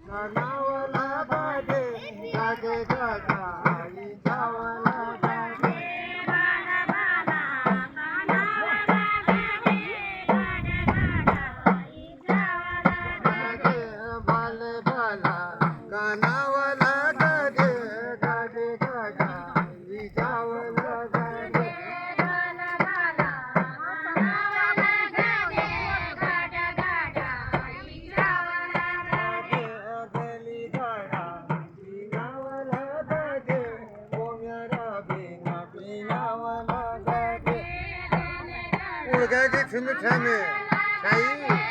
कानावला गाडे गाडे गाडा आई जावला गाडे गाडे बाल बाला कानावला गाडे गाडे गाडा आई जावला गाडे गली गाडा पिनावला गाडे गोम्यारा बिना पिनावला गाडे उड़ गए थे ठमे शाही